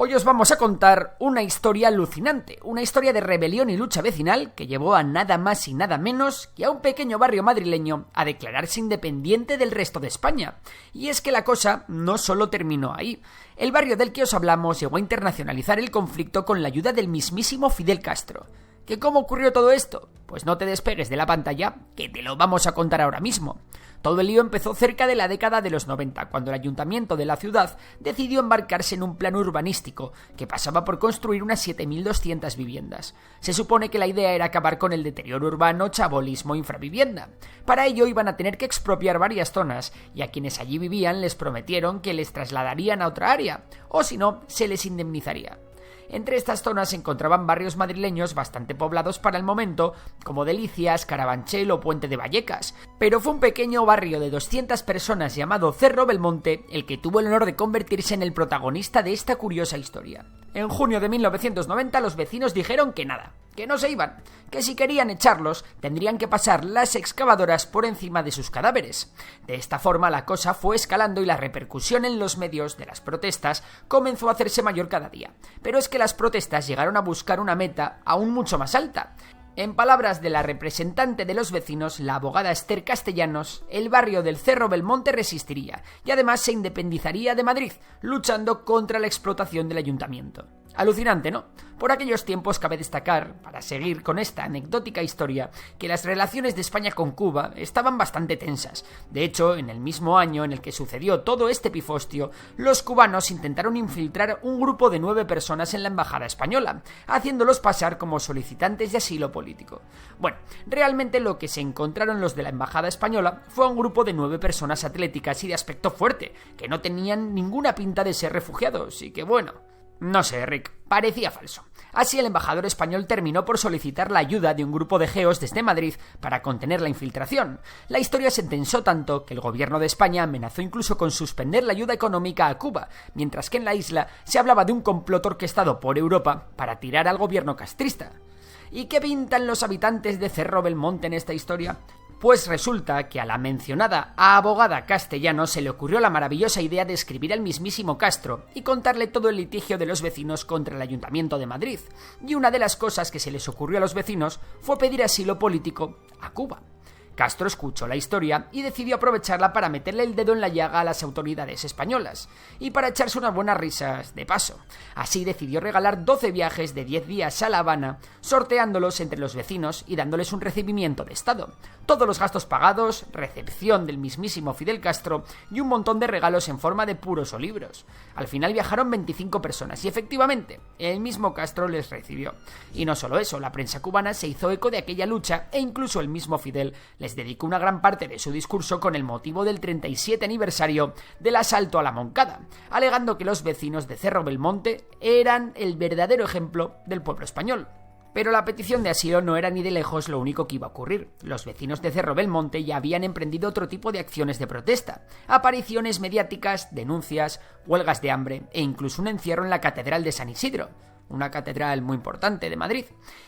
Hoy os vamos a contar una historia alucinante, una historia de rebelión y lucha vecinal que llevó a nada más y nada menos que a un pequeño barrio madrileño a declararse independiente del resto de España. Y es que la cosa no solo terminó ahí. El barrio del que os hablamos llegó a internacionalizar el conflicto con la ayuda del mismísimo Fidel Castro. ¿Que cómo ocurrió todo esto? Pues no te despegues de la pantalla, que te lo vamos a contar ahora mismo. Todo el lío empezó cerca de la década de los 90, cuando el ayuntamiento de la ciudad decidió embarcarse en un plan urbanístico que pasaba por construir unas 7.200 viviendas. Se supone que la idea era acabar con el deterioro urbano, chabolismo e infravivienda. Para ello iban a tener que expropiar varias zonas, y a quienes allí vivían les prometieron que les trasladarían a otra área, o si no, se les indemnizaría. Entre estas zonas se encontraban barrios madrileños bastante poblados para el momento, como Delicias, Carabanchel o Puente de Vallecas, pero fue un pequeño barrio de 200 personas llamado Cerro Belmonte el que tuvo el honor de convertirse en el protagonista de esta curiosa historia. En junio de 1990 los vecinos dijeron que nada, que no se iban, que si querían echarlos tendrían que pasar las excavadoras por encima de sus cadáveres. De esta forma la cosa fue escalando y la repercusión en los medios de las protestas comenzó a hacerse mayor cada día. Pero es que las protestas llegaron a buscar una meta aún mucho más alta. En palabras de la representante de los vecinos, la abogada Esther Castellanos, el barrio del Cerro Belmonte resistiría y además se independizaría de Madrid, luchando contra la explotación del ayuntamiento. Alucinante, ¿no? Por aquellos tiempos cabe destacar, para seguir con esta anecdótica historia, que las relaciones de España con Cuba estaban bastante tensas. De hecho, en el mismo año en el que sucedió todo este pifostio, los cubanos intentaron infiltrar un grupo de 9 personas en la embajada española, haciéndolos pasar como solicitantes de asilo político. Bueno, realmente lo que se encontraron los de la embajada española fue un grupo de 9 personas atléticas y de aspecto fuerte, que no tenían ninguna pinta de ser refugiados, y que bueno... No sé, Rick, parecía falso. Así el embajador español terminó por solicitar la ayuda de un grupo de geos desde Madrid para contener la infiltración. La historia se tensó tanto que el gobierno de España amenazó incluso con suspender la ayuda económica a Cuba, mientras que en la isla se hablaba de un complot orquestado por Europa para tirar al gobierno castrista. ¿Y qué pintan los habitantes de Cerro Belmonte en esta historia? Pues resulta que a la mencionada abogada Castellanos se le ocurrió la maravillosa idea de escribir al mismísimo Castro y contarle todo el litigio de los vecinos contra el Ayuntamiento de Madrid. Y una de las cosas que se les ocurrió a los vecinos fue pedir asilo político a Cuba. Castro escuchó la historia y decidió aprovecharla para meterle el dedo en la llaga a las autoridades españolas y para echarse unas buenas risas de paso. Así decidió regalar 12 viajes de 10 días a La Habana, sorteándolos entre los vecinos y dándoles un recibimiento de Estado. Todos los gastos pagados, recepción del mismísimo Fidel Castro y un montón de regalos en forma de puros o libros. Al final viajaron 25 personas y efectivamente, el mismo Castro les recibió. Y no solo eso, la prensa cubana se hizo eco de aquella lucha e incluso el mismo Fidel les dedicó una gran parte de su discurso con el motivo del 37 aniversario del asalto a la Moncada, alegando que los vecinos de Cerro Belmonte eran el verdadero ejemplo del pueblo español. Pero la petición de asilo no era ni de lejos lo único que iba a ocurrir. Los vecinos de Cerro Belmonte ya habían emprendido otro tipo de acciones de protesta, apariciones mediáticas, denuncias, huelgas de hambre e incluso un encierro en la Catedral de San Isidro, una catedral muy importante de Madrid.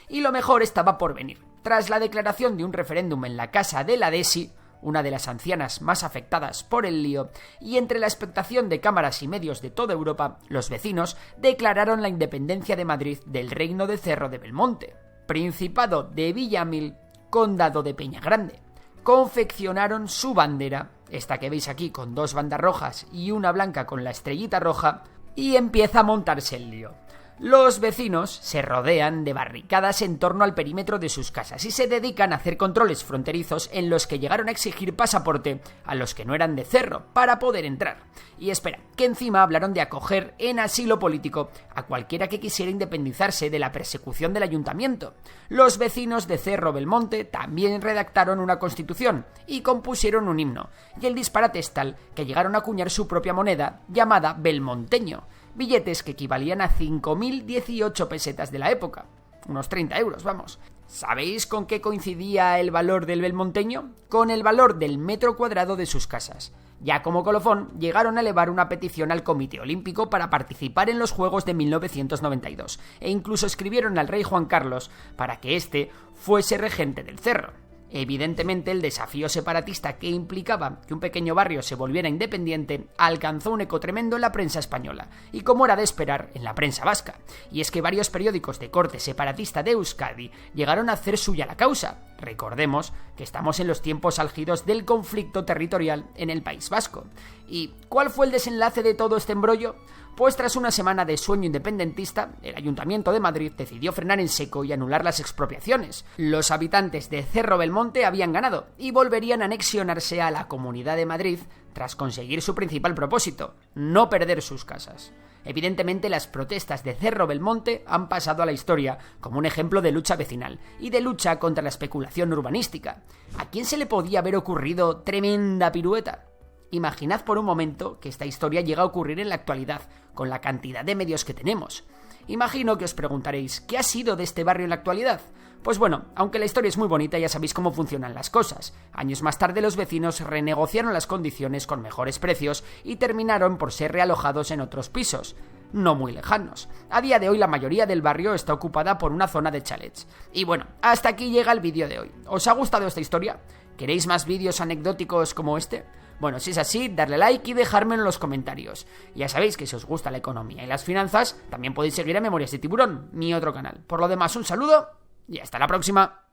Y lo mejor estaba por venir. Tras la declaración de un referéndum en la casa de la Desi, una de las ancianas más afectadas por el lío, y entre la expectación de cámaras y medios de toda Europa, los vecinos declararon la independencia de Madrid del reino de Cerro de Belmonte, Principado de Villamil, Condado de Peñagrande. Confeccionaron su bandera, esta que veis aquí con 2 bandas rojas y una blanca con la estrellita roja, y empieza a montarse el lío. Los vecinos se rodean de barricadas en torno al perímetro de sus casas y se dedican a hacer controles fronterizos en los que llegaron a exigir pasaporte a los que no eran de Cerro para poder entrar. Y espera, que encima hablaron de acoger en asilo político a cualquiera que quisiera independizarse de la persecución del ayuntamiento. Los vecinos de Cerro Belmonte también redactaron una constitución y compusieron un himno, y el disparate es tal que llegaron a acuñar su propia moneda llamada belmonteño, billetes que equivalían a 5.018 pesetas de la época, unos 30 euros, vamos. ¿Sabéis con qué coincidía el valor del belmonteño? Con el valor del metro cuadrado de sus casas. Ya como colofón, llegaron a elevar una petición al Comité Olímpico para participar en los Juegos de 1992 e incluso escribieron al rey Juan Carlos para que éste fuese regente del Cerro. Evidentemente, el desafío separatista que implicaba que un pequeño barrio se volviera independiente alcanzó un eco tremendo en la prensa española, y como era de esperar, en la prensa vasca. Y es que varios periódicos de corte separatista de Euskadi llegaron a hacer suya la causa. Recordemos que estamos en los tiempos álgidos del conflicto territorial en el País Vasco. ¿Y cuál fue el desenlace de todo este embrollo? Pues tras una semana de sueño independentista, el Ayuntamiento de Madrid decidió frenar en seco y anular las expropiaciones. Los habitantes de Cerro Belmonte habían ganado y volverían a anexionarse a la Comunidad de Madrid tras conseguir su principal propósito, no perder sus casas. Evidentemente, las protestas de Cerro Belmonte han pasado a la historia como un ejemplo de lucha vecinal y de lucha contra la especulación urbanística. ¿A quién se le podía haber ocurrido tremenda pirueta? Imaginad por un momento que esta historia llega a ocurrir en la actualidad, con la cantidad de medios que tenemos. Imagino que os preguntaréis, ¿qué ha sido de este barrio en la actualidad? Pues bueno, aunque la historia es muy bonita, ya sabéis cómo funcionan las cosas. Años más tarde los vecinos renegociaron las condiciones con mejores precios y terminaron por ser realojados en otros pisos, no muy lejanos. A día de hoy la mayoría del barrio está ocupada por una zona de chalets. Y bueno, hasta aquí llega el vídeo de hoy. ¿Os ha gustado esta historia? ¿Queréis más vídeos anecdóticos como este? Bueno, si es así, darle like y dejármelo en los comentarios. Ya sabéis que si os gusta la economía y las finanzas, también podéis seguir a Memorias de Tiburón, mi otro canal. Por lo demás, un saludo y hasta la próxima.